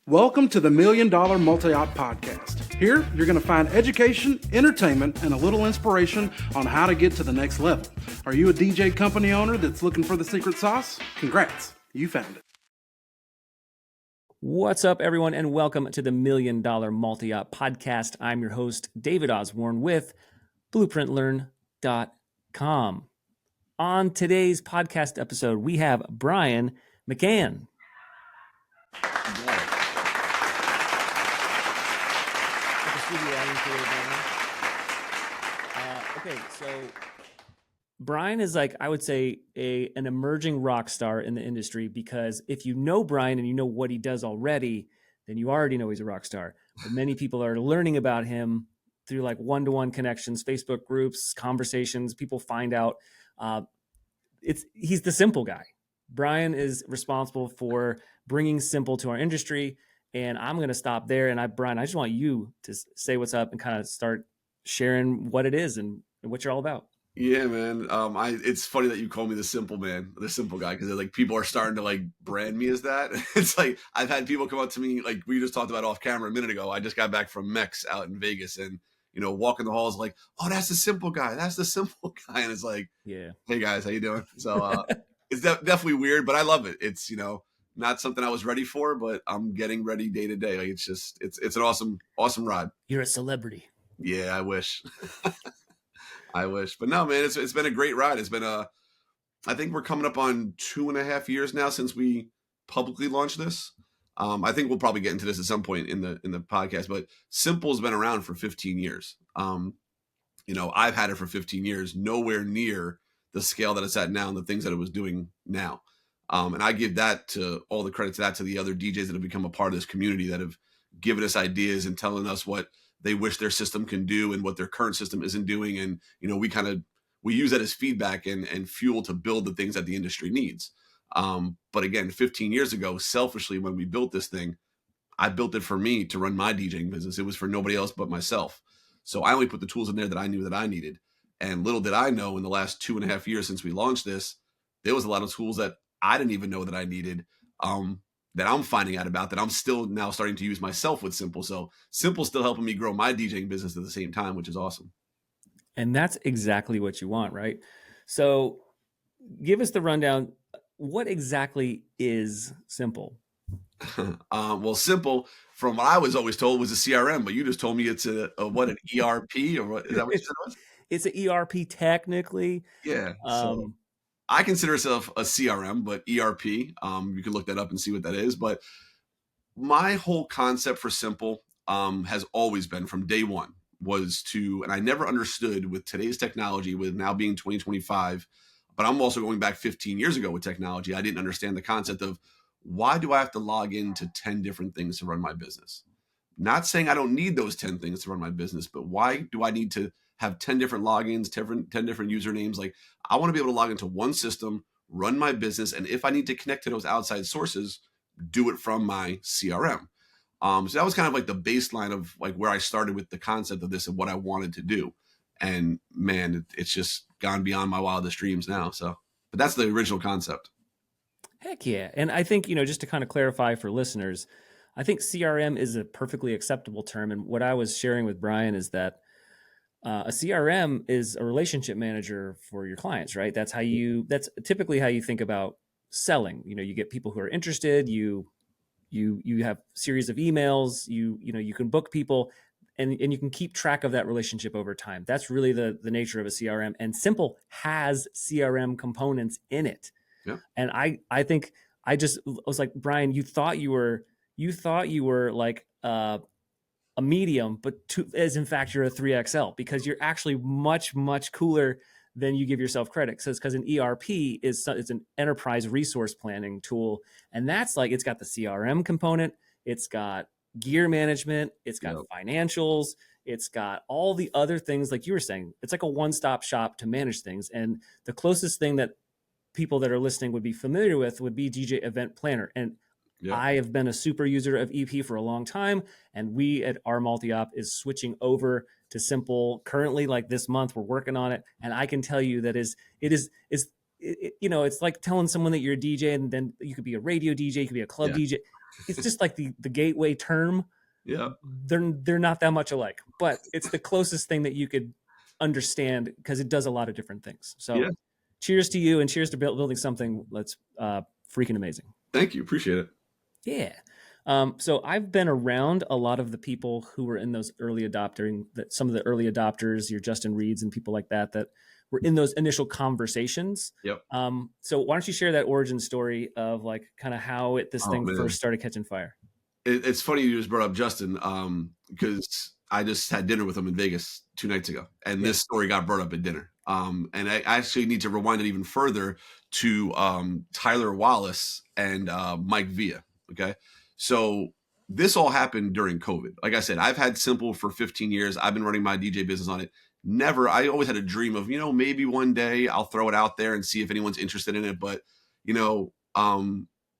Welcome to the $1 Million Multi-Op Podcast. Here, you're going to find education, entertainment, and a little inspiration on how to get to the next level. Are you a DJ company owner that's looking for the secret sauce? Congrats, you found it. What's up, everyone, and welcome to the $1 Million Multi-Op Podcast. I'm your host, David Osborne with BlueprintLearn.com. On today's podcast episode, we have Brian McGann. Okay, so Brian is like, I would say, an emerging rock star in the industry, because if you know Brian and you know what he does already, then you already know he's a rock star. But many people are learning about him through like one-to-one connections, Facebook groups, conversations. People find out he's the simple guy. Brian is responsible for bringing simple to our industry. And I'm going to stop there. And Brian, I just want you to say what's up and kind of start sharing what it is and what you're all about. Yeah, man. It's funny that you call me the simple man, the simple guy, because like people are starting to like brand me as that. It's like I've had people come up to me, like we just talked about off camera a minute ago. I just got back from Mex out in Vegas, and walking the halls like, oh, that's the simple guy. That's the simple guy, and it's like, yeah, hey guys, how you doing? So it's definitely weird, but I love it. It's not something I was ready for, but I'm getting ready day to day. Like it's an awesome ride. You're a celebrity. Yeah, I wish. I wish, but no, man, it's been a great ride. It's been I think we're coming up on 2.5 years now since we publicly launched this. I think we'll probably get into this at some point in the podcast, but Simple's been around for 15 years. I've had it for 15 years, nowhere near the scale that it's at now and the things that it was doing now. And I give that to all the credit to that to the other DJs that have become a part of this community that have given us ideas and telling us what they wish their system can do and what their current system isn't doing. And, we use that as feedback and fuel to build the things that the industry needs. But again, 15 years ago, selfishly, when we built this thing, I built it for me to run my DJing business. It was for nobody else but myself. So I only put the tools in there that I knew that I needed. And little did I know, in the last 2.5 years since we launched this, there was a lot of tools that I didn't even know that I needed, that I'm finding out about, that I'm still now starting to use myself with Simple. So Simple's still helping me grow my DJing business at the same time, which is awesome. And that's exactly what you want, right? So give us the rundown. What exactly is Simple? Well, Simple, from what I was always told, was a CRM, but you just told me it's an ERP, or what? Is that what you said it was? It's an ERP technically. Yeah. So I consider myself a CRM, but ERP, you can look that up and see what that is. But my whole concept for Simple has always been, from day one, was to, and I never understood with today's technology, with now being 2025, but I'm also going back 15 years ago with technology. I didn't understand the concept of, why do I have to log into 10 different things to run my business? Not saying I don't need those 10 things to run my business, but why do I need to have 10 different logins, 10 different usernames? Like, I want to be able to log into one system, run my business, and if I need to connect to those outside sources, do it from my CRM. So that was kind of like the baseline of like where I started with the concept of this and what I wanted to do. And man, it's just gone beyond my wildest dreams now. So, but that's the original concept. Heck yeah. And I think, just to kind of clarify for listeners, I think CRM is a perfectly acceptable term. And what I was sharing with Brian is that a CRM is a relationship manager for your clients, right? That's typically how you think about selling. You get people who are interested, you have series of emails, you can book people and you can keep track of that relationship over time. That's really the nature of a CRM, and Simple has CRM components in it. Yeah. And I think I was like, Brian, you thought you were like a medium, but as in fact, you're a 3XL, because you're actually much, much cooler than you give yourself credit. Because an ERP it's an enterprise resource planning tool. And that's like, it's got the CRM component, it's got gear management, it's got financials, it's got all the other things, like you were saying. It's like a one-stop shop to manage things. And the closest thing that people that are listening would be familiar with would be DJ Event Planner. And I have been a super user of EP for a long time, and we at our multi-op is switching over to Simple currently. Like this month, we're working on it, and I can tell you that it's like telling someone that you're a DJ, and then you could be a radio DJ, you could be a club DJ. it's just like the gateway term. Yeah. They're not that much alike, but it's the closest thing that you could understand because it does a lot of different things. So Yeah. cheers to you, and cheers to building something that's freaking amazing. Thank you. Appreciate it. Yeah. So I've been around a lot of the people who were in those some of the early adopters, your Justin Reeds and people like that were in those initial conversations. Yep. So why don't you share that origin story of like kind of how this thing first started catching fire? It's funny you just brought up Justin, because I just had dinner with him in Vegas 2 nights ago, and this story got brought up at dinner. And I actually need to rewind it even further to Tyler Wallace and Mike Villa. Okay, so this all happened during COVID. Like I said, I've had Simple for 15 years. I've been running my DJ business on it. I always had a dream of, maybe one day I'll throw it out there and see if anyone's interested in it. But,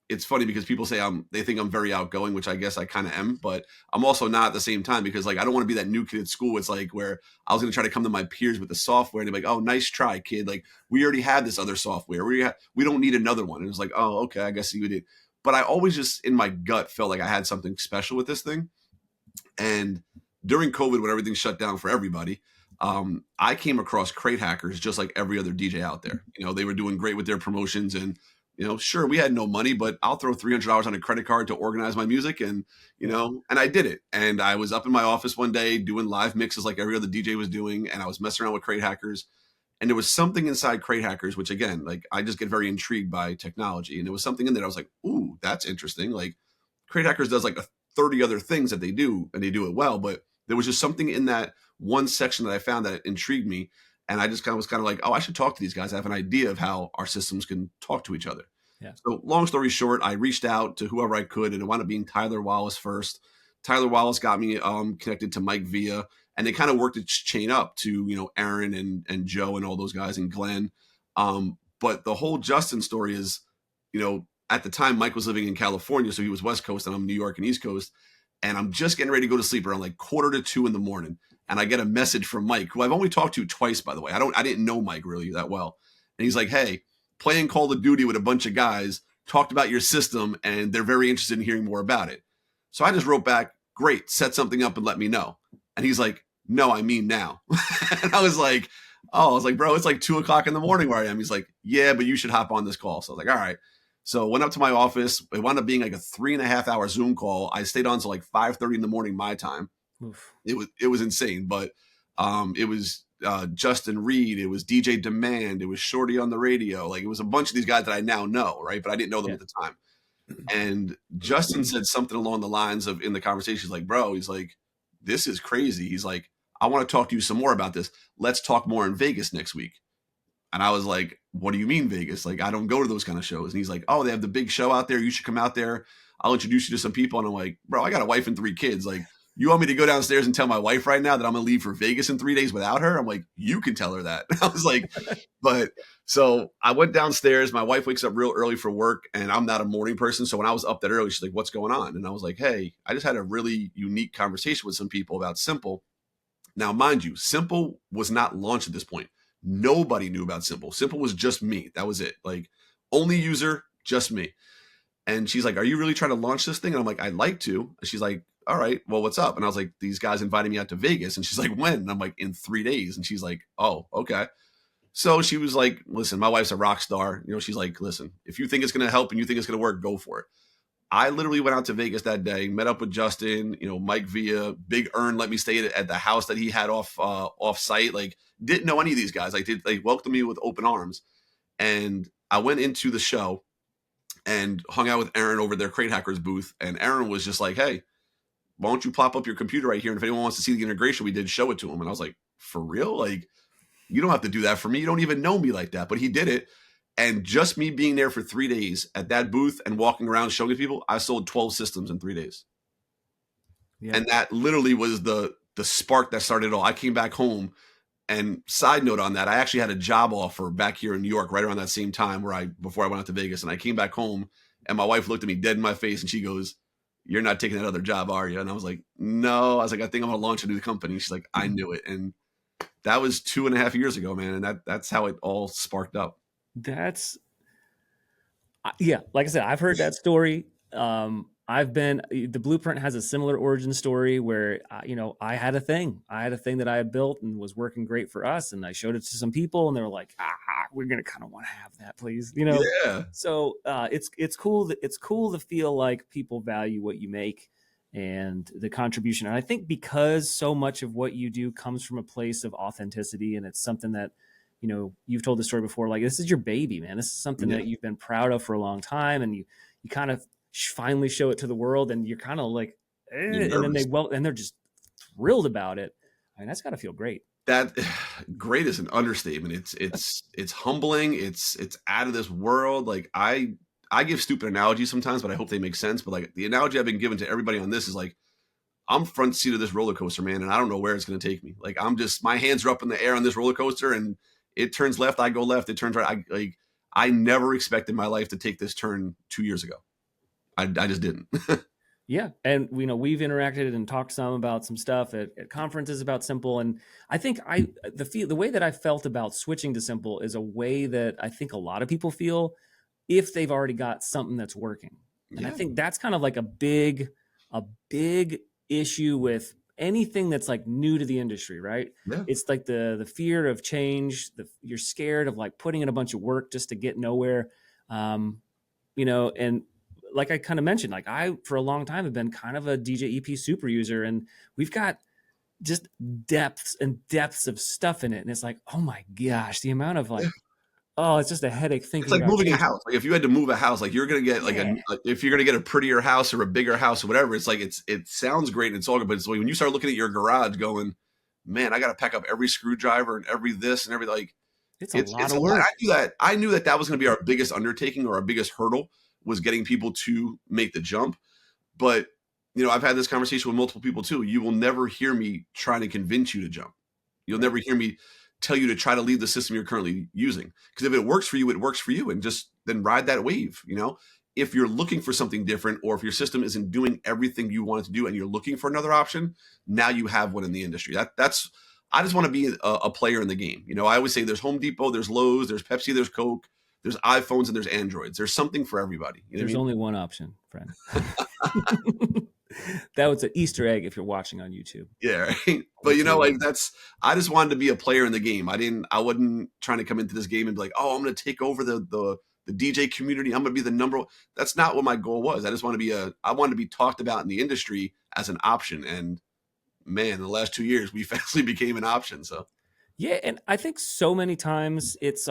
it's funny because people say they think I'm very outgoing, which I guess I kind of am, but I'm also not at the same time, because like, I don't want to be that new kid at school. It's like where I was going to try to come to my peers with the software and they're like, oh, nice try, kid. Like, we already have this other software. We don't need another one. And it was like, oh, okay, I guess you did. But I always just in my gut felt like I had something special with this thing. And during COVID, when everything shut down for everybody, I came across Crate Hackers just like every other DJ out there. They were doing great with their promotions, and sure, we had no money, but I'll throw $300 on a credit card to organize my music. And, and I did it. And I was up in my office one day doing live mixes like every other DJ was doing. And I was messing around with Crate Hackers. And there was something inside Crate Hackers, which again, like I just get very intrigued by technology. And there was something in there. I was like, ooh, that's interesting. Like Crate Hackers does like 30 other things that they do, and they do it well. But there was just something in that one section that I found that intrigued me. And I just was like, oh, I should talk to these guys. I have an idea of how our systems can talk to each other. Yeah. So long story short, I reached out to whoever I could, and it wound up being Tyler Wallace first. Tyler Wallace got me connected to Mike Villa, and they kind of worked its chain up to, Aaron and Joe and all those guys, and Glenn. But the whole Justin story is, at the time Mike was living in California, so he was West Coast and I'm New York and East Coast. And I'm just getting ready to go to sleep around like 1:45 in the morning. And I get a message from Mike, who I've only talked to twice, by the way. I didn't know Mike really that well. And he's like, hey, playing Call of Duty with a bunch of guys, talked about your system, and they're very interested in hearing more about it. So I just wrote back, great, set something up and let me know. And he's like, no, I mean now. And I was like, bro, it's like 2:00 in the morning where I am. He's like, yeah, but you should hop on this call. So I was like, all right. So went up to my office. It wound up being like a 3.5 hour Zoom call. I stayed on till like 5:30 in the morning, my time. Oof. It was insane, but it was Justin Reed, it was DJ Demand, it was Shorty on the radio. Like, it was a bunch of these guys that I now know, right? But I didn't know them at the time. And Justin said something along the lines of, in the conversation, he's like, bro, he's like, this is crazy. He's like, I want to talk to you some more about this. Let's talk more in Vegas next week. And I was like, what do you mean Vegas? Like, I don't go to those kind of shows. And he's like, oh, they have the big show out there. You should come out there. I'll introduce you to some people. And I'm like, bro, I got a wife and 3 kids. Like, you want me to go downstairs and tell my wife right now that I'm going to leave for Vegas in 3 days without her? I'm like, you can tell her that. I was like, but so I went downstairs. My wife wakes up real early for work, and I'm not a morning person. So when I was up that early, she's like, what's going on? And I was like, hey, I just had a really unique conversation with some people about Simple. Now, mind you, Simple was not launched at this point. Nobody knew about Simple. Simple was just me. That was it. Like, only user, just me. And she's like, are you really trying to launch this thing? And I'm like, I'd like to. And she's like, all right, well, what's up? And I was like, these guys invited me out to Vegas. And she's like, when? And I'm like, in 3 days. And she's like, oh, okay. So she was like, listen, my wife's a rock star. She's like, listen, if you think it's going to help and you think it's going to work, go for it. I literally went out to Vegas that day, met up with Justin, Mike Villa, Big Earn let me stay at the house that he had off site. Like, didn't know any of these guys. They welcomed me with open arms. And I went into the show and hung out with Aaron over their Crate Hackers booth. And Aaron was just like, hey, why don't you plop up your computer right here? And if anyone wants to see the integration we did, show it to him. And I was like, for real? Like, you don't have to do that for me. You don't even know me like that. But he did it. And just me being there for 3 days at that booth and walking around showing people, I sold 12 systems in 3 days. Yeah. And that literally was the spark that started it all. I came back home, and side note on that, I actually had a job offer back here in New York right around that same time before I went out to Vegas. And I came back home, and my wife looked at me dead in my face, and she goes, you're not taking that other job, are you? And I was like, no. I was like, I think I'm going to launch a new company. She's like, I knew it. And that was 2.5 years ago, man. And that's how it all sparked up. That's, yeah, like I said, I've heard that story. The Blueprint has a similar origin story where, I had a thing that I had built and was working great for us. And I showed it to some people and they were like, we're going to kind of want to have that, please. Yeah. So it's cool. It's cool to feel like people value what you make and the contribution. And I think because so much of what you do comes from a place of authenticity, and it's something that, you've told the story before, like this is your baby, man. This is something that you've been proud of for a long time. And you kind of finally show it to the world and you're kind of like, and then they're just thrilled about it. I mean, that's got to feel great. That great is an understatement. It's humbling. It's out of this world. Like I give stupid analogies sometimes, but I hope they make sense. But like the analogy I've been given to everybody on this is like, I'm front seat of this roller coaster, man. And I don't know where it's going to take me. Like my hands are up in the air on this roller coaster and it turns left. I go left. It turns right. I never expected my life to take this turn 2 years ago. I just didn't. Yeah. And we've interacted and talked some about some stuff at conferences about Simple. And I think the way that I felt about switching to Simple is a way that I think a lot of people feel if they've already got something that's working. And I think that's kind of like a big issue with anything that's like new to the industry, right? Yeah. It's like the fear of change. You're scared of like putting in a bunch of work just to get nowhere. And like I kind of mentioned, like I, for a long time, have been kind of a DJ EP super user, and we've got just depths and depths of stuff in it. And it's like, oh my gosh, the amount of like, it's just a headache thinking it's like about moving change. a house. Like if you had to move a house, like you're going to get if you're going to get a prettier house or a bigger house or whatever, it's like, it sounds great and it's all good. But it's like when you start looking at your garage going, man, I got to pack up every screwdriver and every this and every, like, it's a lot of work. I knew that was going to be our biggest undertaking or our biggest hurdle, was getting people to make the jump. But, I've had this conversation with multiple people too. You will never hear me trying to convince you to jump. You'll never hear me tell you to try to leave the system you're currently using. Because if it works for you, it works for you, and just then ride that wave. If you're looking for something different, or if your system isn't doing everything you want it to do and you're looking for another option, now you have one in the industry. I just want to be a player in the game. I always say there's Home Depot, there's Lowe's, there's Pepsi, there's Coke, there's iPhones, and there's Androids. There's something for everybody. There's only one option, friend. That was an Easter egg if you're watching on YouTube. Yeah, right. But I just wanted to be a player in the game. I wasn't trying to come into this game and be like, oh, I'm going to take over the DJ community. I'm going to be the number one. That's not what my goal was. I just want to be I wanted to be talked about in the industry as an option. And man, in the last 2 years, we fastly became an option. So yeah, and I think so many times it's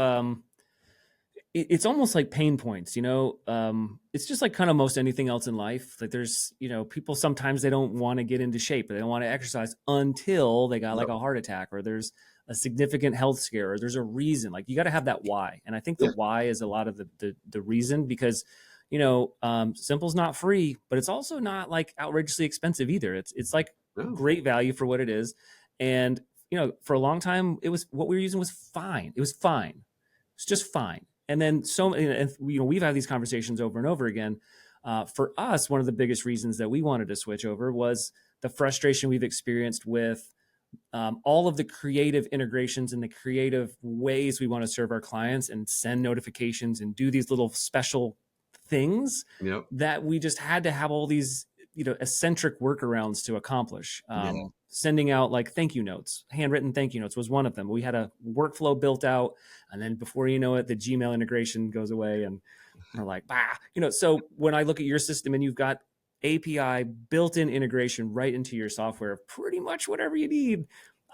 almost like pain points, it's just like kind of most anything else in life. Like there's, people sometimes they don't want to get into shape, or they don't want to exercise until they got like a heart attack, or there's a significant health scare, or there's a reason. Like you got to have that why. And I think the why is a lot of the reason, because, Simple's not free, but it's also not like outrageously expensive either. It's like great value for what it is. And, for a long time, what we were using was fine. It was fine. It's just fine. And then we've had these conversations over and over again. For us, one of the biggest reasons that we wanted to switch over was the frustration we've experienced with all of the creative integrations and the creative ways we want to serve our clients and send notifications and do these little special things that we just had to have all these, eccentric workarounds to accomplish. Sending out like thank you notes, handwritten thank you notes was one of them. We had a workflow built out, and then before you know it, the Gmail integration goes away, and we're like, so when I look at your system and you've got API built-in integration right into your software, pretty much whatever you need.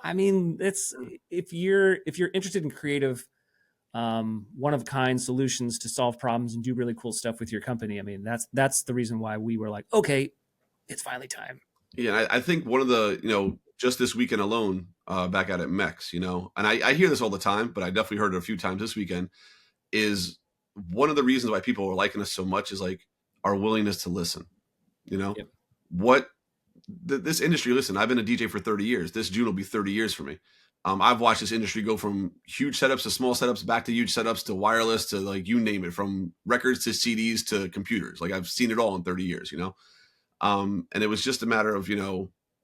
I mean, it's if you're interested in creative, one-of-a-kind solutions to solve problems and do really cool stuff with your company, I mean, that's the reason why we were like, okay, it's finally time. Yeah, I think one of the, just this weekend alone, back out at MEX, and I hear this all the time, but I definitely heard it a few times this weekend, is one of the reasons why people are liking us so much is like our willingness to listen. This industry, listen, I've been a DJ for 30 years. This June will be 30 years for me. I've watched this industry go from huge setups to small setups, back to huge setups, to wireless, to like, you name it, from records to CDs to computers. Like I've seen it all in 30 years, and it was just a matter of,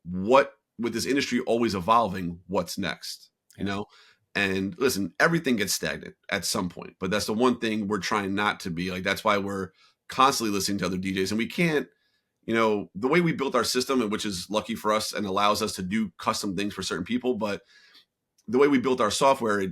what, with this industry always evolving, what's next, and listen, everything gets stagnant at some point, but that's the one thing we're trying not to be. Like, that's why we're constantly listening to other DJs, and we can't, the way we built our system, and which is lucky for us and allows us to do custom things for certain people, but the way we built our software,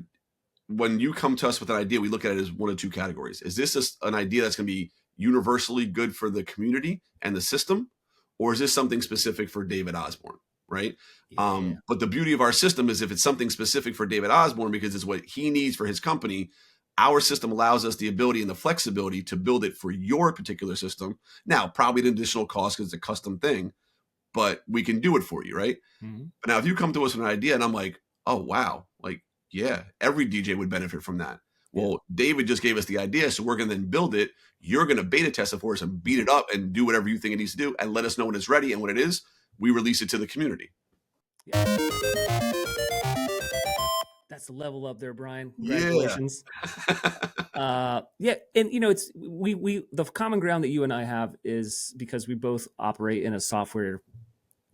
when you come to us with an idea, we look at it as one of two categories. Is this an idea that's going to be universally good for the community and the system, or is this something specific for David Osborne, right? Yeah. But the beauty of our system is if it's something specific for David Osborne because it's what he needs for his company, our system allows us the ability and the flexibility to build it for your particular system. Now, probably an additional cost because it's a custom thing, but we can do it for you, right? Mm-hmm. But now if you come to us with an idea and I'm like, oh, wow, like, yeah, every DJ would benefit from that. Well, David just gave us the idea, so we're going to then build it. You're going to beta test it for us and beat it up and do whatever you think it needs to do and let us know when it's ready. And when it is, we release it to the community. Yeah. That's the level up there, Brian. Congratulations. Yeah. And it's we the common ground that you and I have is because we both operate in a software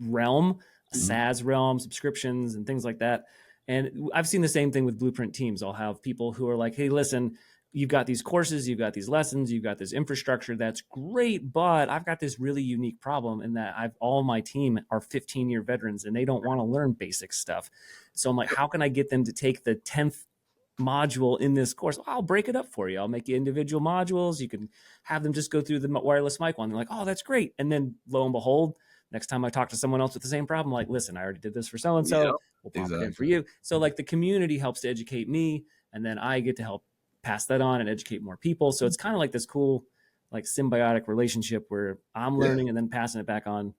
realm, a SaaS realm, subscriptions and things like that. And I've seen the same thing with Blueprint teams. I'll have people who are like, hey, listen, you've got these courses, you've got these lessons, you've got this infrastructure. That's great. But I've got this really unique problem in that all my team are 15-year veterans and they don't want to learn basic stuff. So I'm like, how can I get them to take the 10th module in this course? I'll break it up for you. I'll make you individual modules. You can have them just go through the wireless mic one. They're like, oh, that's great. And then lo and behold, next time I talk to someone else with the same problem, like, listen, I already did this for so-and-so. We'll pop it in for you. So like the community helps to educate me, and then I get to help pass that on and educate more people. So it's kind of like this cool, like symbiotic relationship where I'm learning and then passing it back on.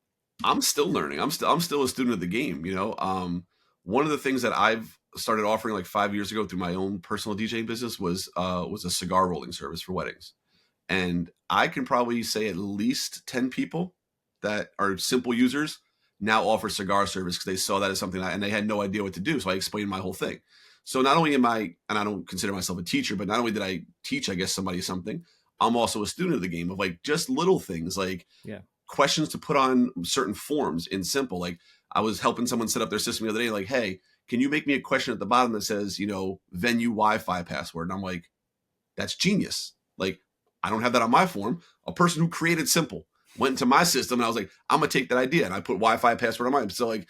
I'm still learning. I'm still a student of the game. One of the things that I've started offering like 5 years ago through my own personal DJing business was a cigar rolling service for weddings. And I can probably say at least 10 people that are simple users now offer cigar service because they saw that as something and they had no idea what to do. So I explained my whole thing. So not only am I, and I don't consider myself a teacher, but not only did I teach, I guess, somebody something, I'm also a student of the game of like just little things like questions to put on certain forms in simple. Like I was helping someone set up their system the other day, like, hey, can you make me a question at the bottom that says, venue Wi-Fi password? And I'm like, that's genius. Like, I don't have that on my form. A person who created simple went into my system and I was like, I'm going to take that idea. And I put Wi-Fi password on mine. So like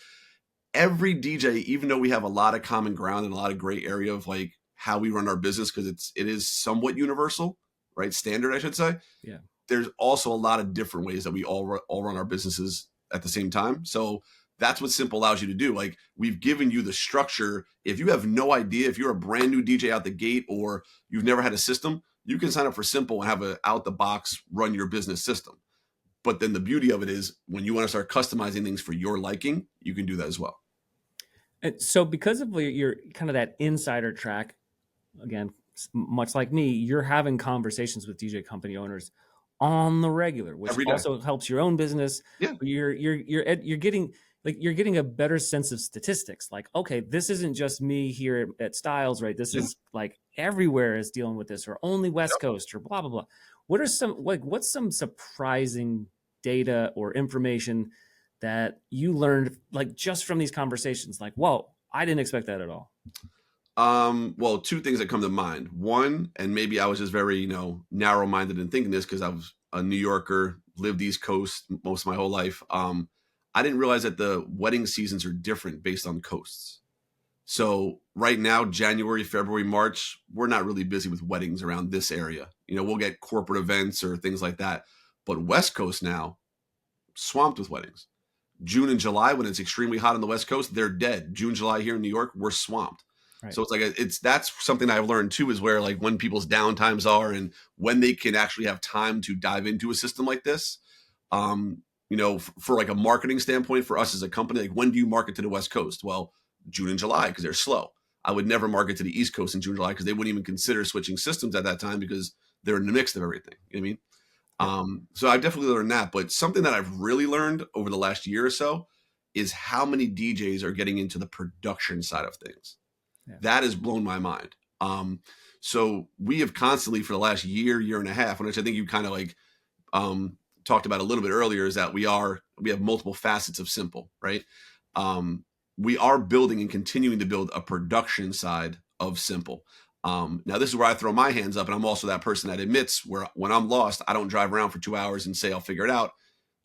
every DJ, even though we have a lot of common ground and a lot of gray area of like how we run our business, because it is somewhat universal, right? Standard, I should say. Yeah. There's also a lot of different ways that we all run our businesses at the same time. So that's what Simple allows you to do. Like we've given you the structure. If you have no idea, if you're a brand new DJ out the gate or you've never had a system, you can sign up for Simple and have a out the box run your business system. But then the beauty of it is when you want to start customizing things for your liking, you can do that as well. And so because of your kind of that insider track, again, much like me, you're having conversations with DJ company owners on the regular, which also helps your own business. Yeah. You're getting a better sense of statistics. Like, okay, this isn't just me here at Styles, right? This is like everywhere is dealing with this, or only West Coast, or blah blah blah. What's some surprising data or information that you learned like just from these conversations? Like, whoa, I didn't expect that at all. Well, two things that come to mind. One, and maybe I was just very, narrow-minded in thinking this because I was a New Yorker, lived East Coast most of my whole life. I didn't realize that the wedding seasons are different based on coasts. So right now, January, February, March, we're not really busy with weddings around this area. We'll get corporate events or things like that. But West Coast now, swamped with weddings. June and July, when it's extremely hot on the West Coast, they're dead. June, July here in New York, we're swamped. Right. So it's like that's something I've learned too, is where like when people's downtimes are and when they can actually have time to dive into a system like this. For like a marketing standpoint for us as a company, like when do you market to the West Coast? Well, June and July because they're slow. I would never market to the East Coast in June and July because they wouldn't even consider switching systems at that time because they're in the mix of everything. You know what I mean? So I've definitely learned that. But something that I've really learned over the last year or so is how many DJs are getting into the production side of things. Yeah. That has blown my mind. So we have constantly for the last year and a half, which I think you kind of like talked about a little bit earlier, is that we have multiple facets of Simple, right? We are building and continuing to build a production side of Simple. Now this is where I throw my hands up, and I'm also that person that admits where when I'm lost, I don't drive around for 2 hours and say I'll figure it out.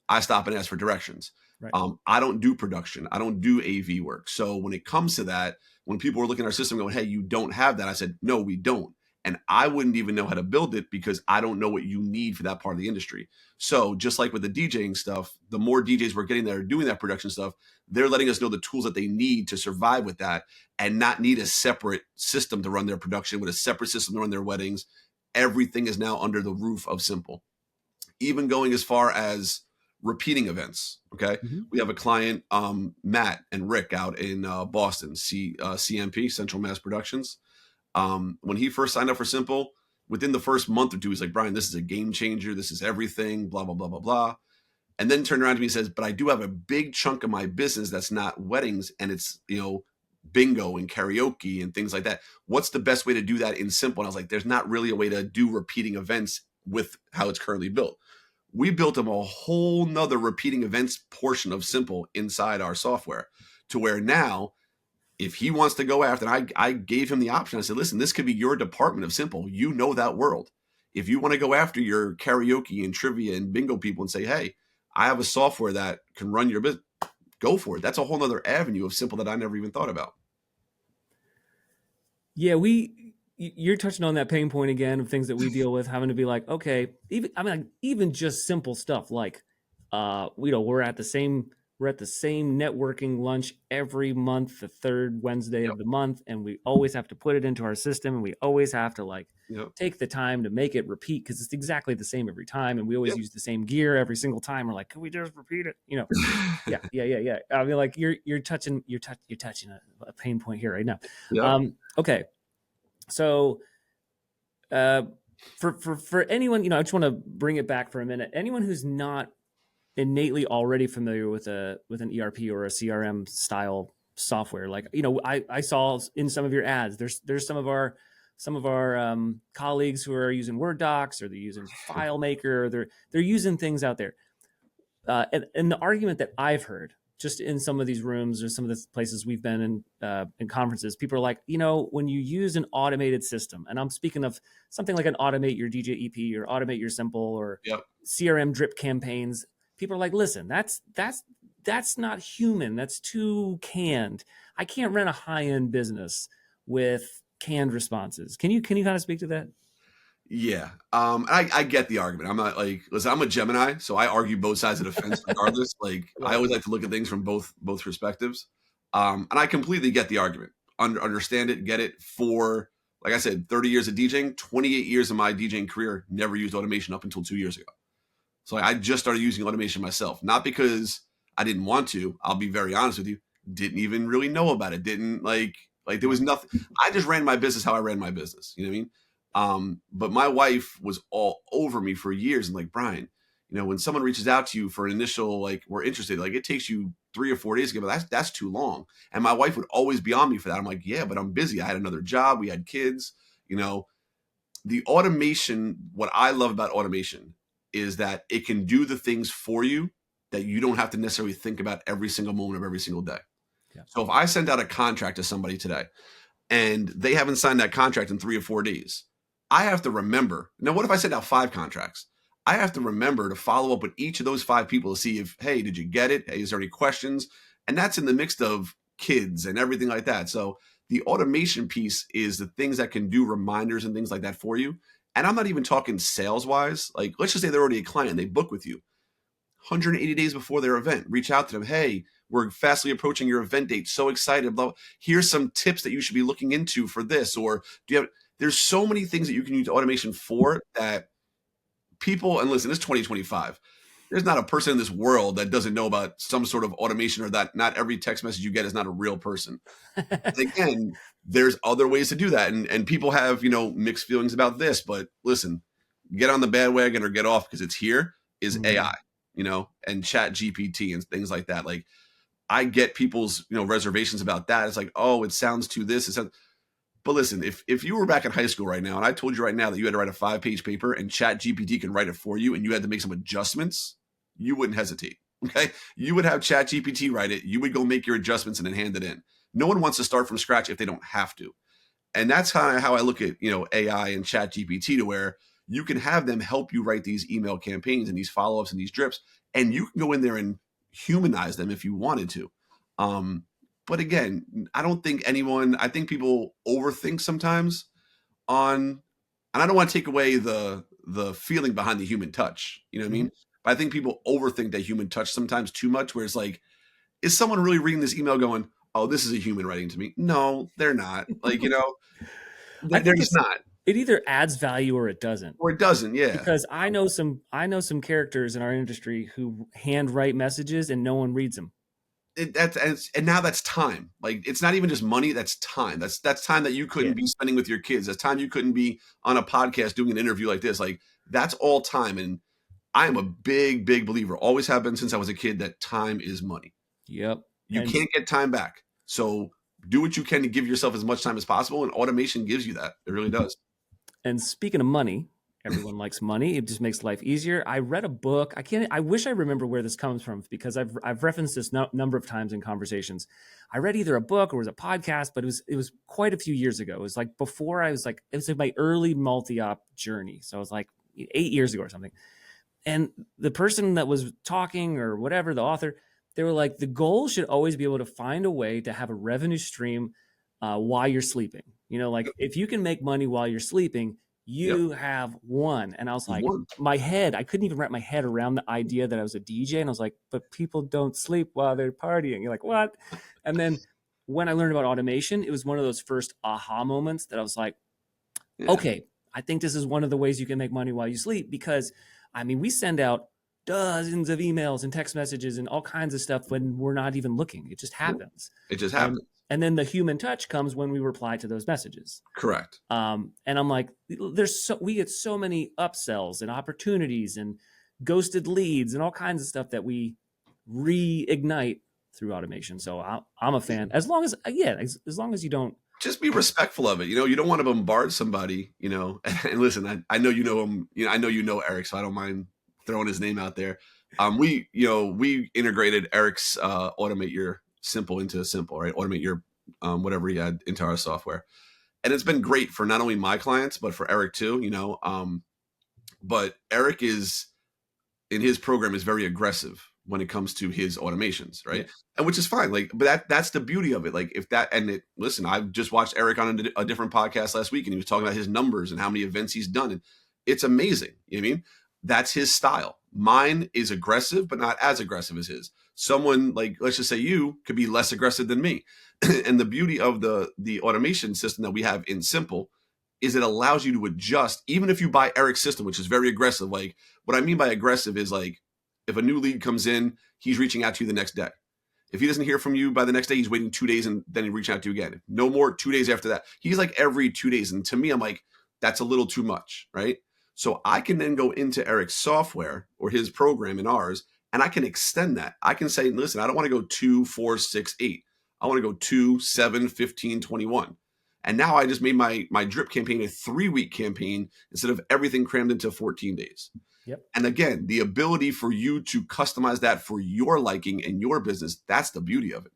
I stop and ask for directions. Right. I don't do production. I don't do AV work. So when it comes to that, when people were looking at our system going, hey, you don't have that, I said, no, we don't. And I wouldn't even know how to build it because I don't know what you need for that part of the industry. So just like with the DJing stuff, the more DJs we're getting that are doing that production stuff, they're letting us know the tools that they need to survive with that and not need a separate system to run their production with a separate system to run their weddings. Everything is now under the roof of Simple, even going as far as repeating events. Okay. Mm-hmm. We have a client, Matt and Rick out in Boston, CMP, Central Mass Productions. When he first signed up for Simple, within the first month or two, he's like, Brian, this is a game changer. This is everything, blah, blah, blah, blah, blah. And then turned around to me and says, but I do have a big chunk of my business that's not weddings, and it's, bingo and karaoke and things like that. What's the best way to do that in Simple? And I was like, there's not really a way to do repeating events with how it's currently built. We built him a whole nother repeating events portion of Simple inside our software to where now, if he wants to go after, and I gave him the option. I said, listen, this could be your department of Simple. You know that world. If you want to go after your karaoke and trivia and bingo people and say, hey, I have a software that can run your business, go for it. That's a whole nother avenue of Simple that I never even thought about. Yeah, you're touching on that pain point again of things that we deal with, having to be like, okay, even just simple stuff like, we're at the same networking lunch every month, the third Wednesday of the month, and we always have to put it into our system, and we always have to take the time to make it repeat because it's exactly the same every time, and we always use the same gear every single time. We're like, can we just repeat it? Yeah. I mean, like you're touching a pain point here right now. Yeah. Okay, so for anyone, I just want to bring it back for a minute. Anyone who's not innately already familiar with an ERP or a CRM style software, like I saw in some of your ads, there's some of our colleagues who are using Word docs, or they're using FileMaker, or they're using things out there, and the argument that I've heard just in some of these rooms or some of the places we've been in conferences, people are like, when you use an automated system, and I'm speaking of something like an automate your DJ EP or automate your Simple or CRM drip campaigns. People are like, listen, that's not human. That's too canned. I can't run a high-end business with canned responses. Can you kind of speak to that? Yeah. I get the argument. I'm not like, listen, I'm a Gemini, so I argue both sides of the fence regardless. I always like to look at things from both perspectives. And I completely get the argument. Understand it, get it. For, like I said, 30 years of DJing, 28 years of my DJing career, never used automation up until 2 years ago. So I just started using automation myself, not because I didn't want to. I'll be very honest with you. Didn't even really know about it. Didn't like there was nothing. I just ran my business how I ran my business. You know what I mean? But my wife was all over me for years and like, Brian, when someone reaches out to you for an initial, we're interested, it takes you 3 or 4 days to get, but that's too long. And my wife would always be on me for that. I'm like, yeah, but I'm busy. I had another job. We had kids, the automation. What I love about automation is that it can do the things for you that you don't have to necessarily think about every single moment of every single day. Yeah. So if I send out a contract to somebody today and they haven't signed that contract in 3 or 4 days, I have to remember. Now, what if I send out 5 contracts? I have to remember to follow up with each of those 5 people to see if, hey, did you get it? Hey, is there any questions? And that's in the mix of kids and everything like that. So the automation piece is the things that can do reminders and things like that for you. And I'm not even talking sales wise. Let's just say they're already a client. They book with you 180 days before their event. Reach out to them. Hey, we're fastly approaching your event date. So excited. Here's some tips that you should be looking into for this. Or there's so many things that you can use automation for that people, and listen, it's 2025. There's not a person in this world that doesn't know about some sort of automation, or that not every text message you get is not a real person. And again, there's other ways to do that. And people have, mixed feelings about this, but listen, get on the bandwagon or get off because it's here is AI, and chat GPT and things like that. I get people's, reservations about that. It's like, oh, it sounds too this. But listen, if you were back in high school right now, and I told you right now that you had to write a 5-page paper and chat GPT can write it for you, and you had to make some adjustments, you wouldn't hesitate. Okay. You would have chat GPT write it. You would go make your adjustments and then hand it in. No one wants to start from scratch if they don't have to. And that's kind of how I look at, AI and chat GPT, to where you can have them help you write these email campaigns and these follow-ups and these drips. and you can go in there and humanize them if you wanted to. But again, I think people overthink sometimes and I don't want to take away the feeling behind the human touch, you know what I mean? But I think people overthink that human touch sometimes too much, where it's like, is someone really reading this email going, oh, this is a human writing to me? No, they're not. Like, I they're think just not. it either adds value or it doesn't. Or it doesn't, yeah. Because I know some characters in our industry who handwrite messages and no one reads them. And now that's time. Like, it's not even just money. That's time. That's time that you couldn't be spending with your kids. That's time you couldn't be on a podcast doing an interview like this. Like, that's all time. And I am a big, big believer, always have been since I was a kid, that time is money. Yep. You can't get time back. So do what you can to give yourself as much time as possible. And automation gives you that. It really does. And speaking of money, everyone likes money. It just makes life easier. I read a book. I wish I remember where this comes from, because I've referenced this number of times in conversations. I read either a book or it was a podcast, but it was quite a few years ago. It was like before it was like my early multi-op journey. So it was like 8 years ago or something. And the person that was talking, or whatever, the author, they were like, the goal should always be able to find a way to have a revenue stream while you're sleeping. Like if you can make money while you're sleeping, you have won. And I was like, I couldn't even wrap my head around the idea that I was a DJ. And I was like, but people don't sleep while they're partying. You're like, what? And then when I learned about automation, it was one of those first aha moments that I was like, okay, I think this is one of the ways you can make money while you sleep. Because we send out dozens of emails and text messages and all kinds of stuff when we're not even looking. It just happens. It just happens. And then the human touch comes when we reply to those messages. Correct. And I'm like, we get so many upsells and opportunities and ghosted leads and all kinds of stuff that we reignite through automation. So I'm a fan, as long as you don't. Just be respectful of it. You don't want to bombard somebody, and listen, I know him, I know Eric, so I don't mind throwing his name out there. We integrated Eric's Automate Your Simple into Simple, right? Automate your whatever he had into our software. And it's been great for not only my clients, but for Eric too, but Eric is, in his program, is very aggressive when it comes to his automations, right? And which is fine. Like, but that's the beauty of it. Like, listen, I just watched Eric on a different podcast last week, and he was talking about his numbers and how many events he's done. And it's amazing. You know what I mean? That's his style. Mine is aggressive, but not as aggressive as his. Someone like, let's just say you could be less aggressive than me. And the beauty of the automation system that we have in Simple is it allows you to adjust, even if you buy Eric's system, which is very aggressive. Like, what I mean by aggressive is, like, if a new lead comes in, he's reaching out to you the next day. If he doesn't hear from you by the next day, he's waiting 2 days and then he's reaching out to you again. No more 2 days after that. He's like every 2 days. And to me, I'm like, that's a little too much, right? So I can then go into Eric's software or his program in ours, and I can extend that. I can say, listen, I don't want to go 2, 4, 6, 8. I want to go 2, 7, 15, 21. And now I just made my drip campaign a 3-week campaign instead of everything crammed into 14 days. Yep. And again, the ability for you to customize that for your liking and your business, that's the beauty of it.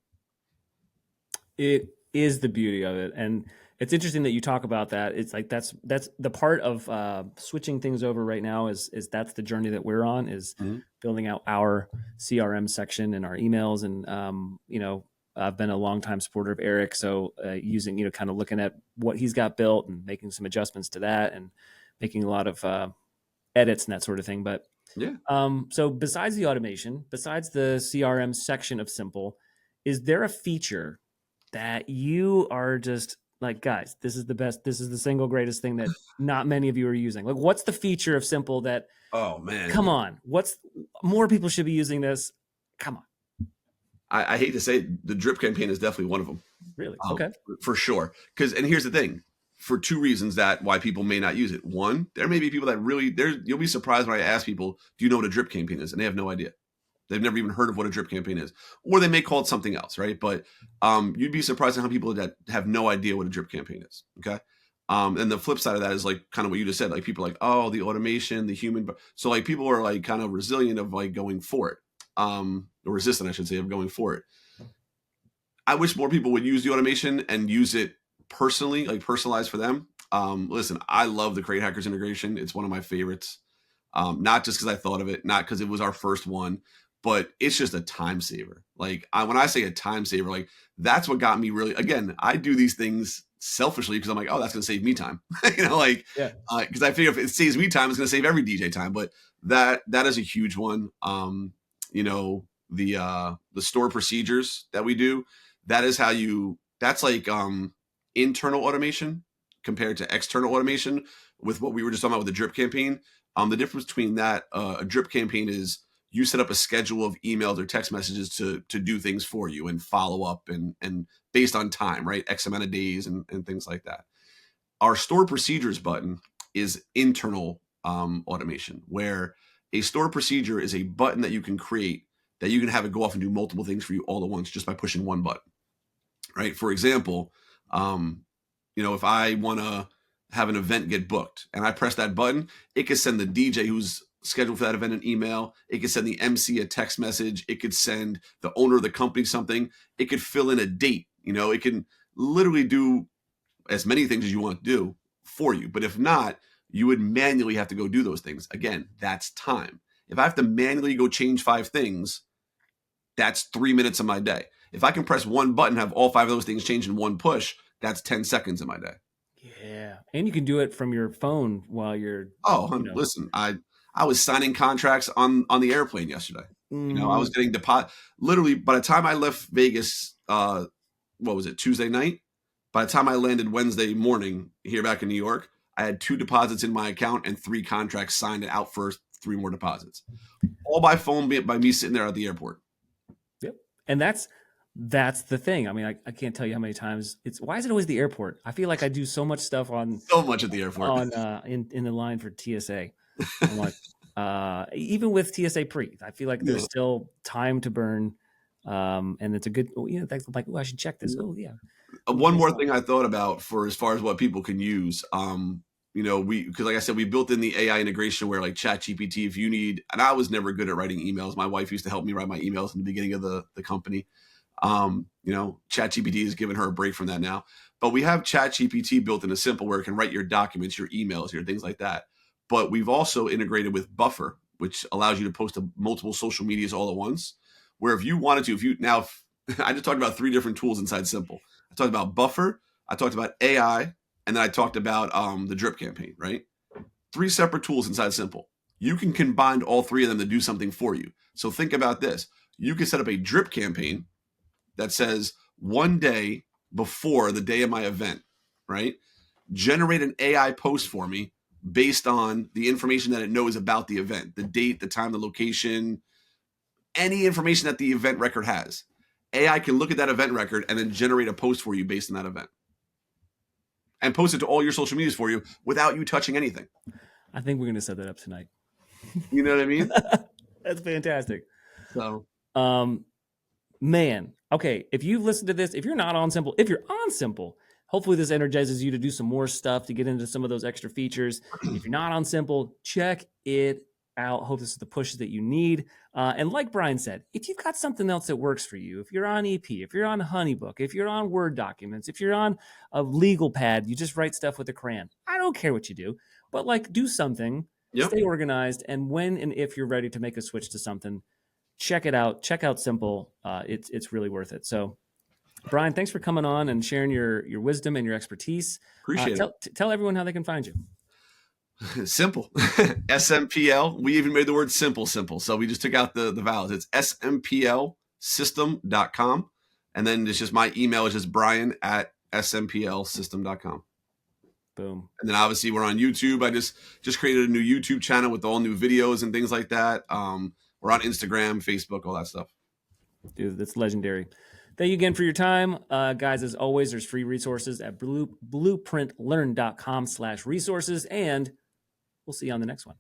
It is the beauty of it. And it's interesting that you talk about that. It's like that's the part of switching things over right now is that's the journey that we're on, is building out our CRM section and our emails. And I've been a longtime supporter of Eric, so using kind of looking at what he's got built and making some adjustments to that and making a lot of edits and that sort of thing. But so besides the automation, besides the CRM section of Simple, is there a feature that you are just like, guys, this is the best, this is the single greatest thing that not many of you are using? Like, what's the feature of Simple that, oh man, come on, more people should be using this? Come on. I hate to say it, the drip campaign is definitely one of them. Really? Okay. For sure. And here's the thing, for 2 reasons why people may not use it. One, there may be people that really, you'll be surprised when I ask people, do you know what a drip campaign is? And they have no idea. They've never even heard of what a drip campaign is, or they may call it something else, right? But you'd be surprised at how people that have no idea what a drip campaign is. Okay. And the flip side of that is like kind of what you just said. Like, people are like, oh, the automation, the human. So like people are like kind of resilient of like going for it, or resistant, I should say, of going for it. I wish more people would use the automation and use it personally, like personalized for them. Listen, I love the Crate Hackers integration. It's one of my favorites. Not just because I thought of it, not because it was our first one, but it's just a time saver. Like when I say a time saver, like that's what got me really, again, I do these things selfishly because I'm like, oh, that's going to save me time, like, Yeah. Because I figure if it saves me time, it's going to save every DJ time. But that is a huge one. The store procedures that we do, that is that's like internal automation compared to external automation with what we were just talking about with the drip campaign. The difference between that, a drip campaign is you set up a schedule of emails or text messages to do things for you and follow up and based on time, right? X amount of days and things like that. Our store procedures button is internal automation, where a store procedure is a button that you can create that you can have it go off and do multiple things for you all at once just by pushing one button, right? For example, if I want to have an event get booked and I press that button, it could send the DJ who's scheduled for that event an email. It could send the MC a text message. It could send the owner of the company something. It could fill in a date. It can literally do as many things as you want to do for you. But if not, you would manually have to go do those things. Again, that's time. If I have to manually go change 5 things, that's 3 minutes of my day. If I can press one button, have all 5 of those things change in one push, that's 10 seconds of my day. Yeah. And you can do it from your phone while you're. Listen, I was signing contracts on the airplane yesterday. I was getting deposit. Literally, by the time I left Vegas, what was it, Tuesday night? By the time I landed Wednesday morning here back in New York, I had 2 deposits in my account and 3 contracts signed and out for 3 more deposits. All by phone, by me sitting there at the airport. Yep. And that's the thing. I mean, I can't tell you how many times why is it always the airport? I feel like I do so much stuff at the airport in the line for TSA. I'm like, even with TSA pre, I feel like there's still time to burn. And it's a good, like, I should check this. Oh yeah. One more thing I thought about for as far as what people can use, because like I said, we built in the AI integration where like ChatGPT, if you need, and I was never good at writing emails. My wife used to help me write my emails in the beginning of the company. ChatGPT has given her a break from that now, but we have ChatGPT built in a simple where it can write your documents, your emails, your things like that. But we've also integrated with Buffer, which allows you to post to multiple social medias all at once, where if you wanted to, I just talked about 3 different tools inside Simple. I talked about Buffer, I talked about AI, and then I talked about the drip campaign, right? 3 separate tools inside Simple. You can combine all 3 of them to do something for you. So think about this. You can set up a drip campaign that says 1 day before the day of my event, right? Generate an AI post for me based on the information that it knows about the event, the date, the time, the location, any information that the event record has. AI can look at that event record and then generate a post for you based on that event and post it to all your social medias for you without you touching anything. I think we're going to set that up tonight. You know what I mean? That's fantastic. So, man, okay. If you've listened to this, if you're on Simple, hopefully this energizes you to do some more stuff, to get into some of those extra features. If you're not on Simple, check it out. Hope this is the pushes that you need. And like Brian said, if you've got something else that works for you, if you're on EP, if you're on Honeybook, if you're on Word documents, if you're on a legal pad, you just write stuff with a crayon. I don't care what you do, but like do something, stay organized. And when and if you're ready to make a switch to something, check it out. Check out Simple. It's really worth it. So Brian, thanks for coming on and sharing your wisdom and your expertise. Appreciate it. Tell everyone how they can find you. Simple. SMPL. We even made the word simple. So we just took out the vowels. It's SMPLsystem.com. And then it's just my email is just brian@smplsystem.com. Boom. And then obviously we're on YouTube. I just created a new YouTube channel with all new videos and things like that. We're on Instagram, Facebook, all that stuff. Dude, that's legendary. Thank you again for your time. Guys, as always, there's free resources at blueprintlearn.com/resources, and we'll see you on the next one.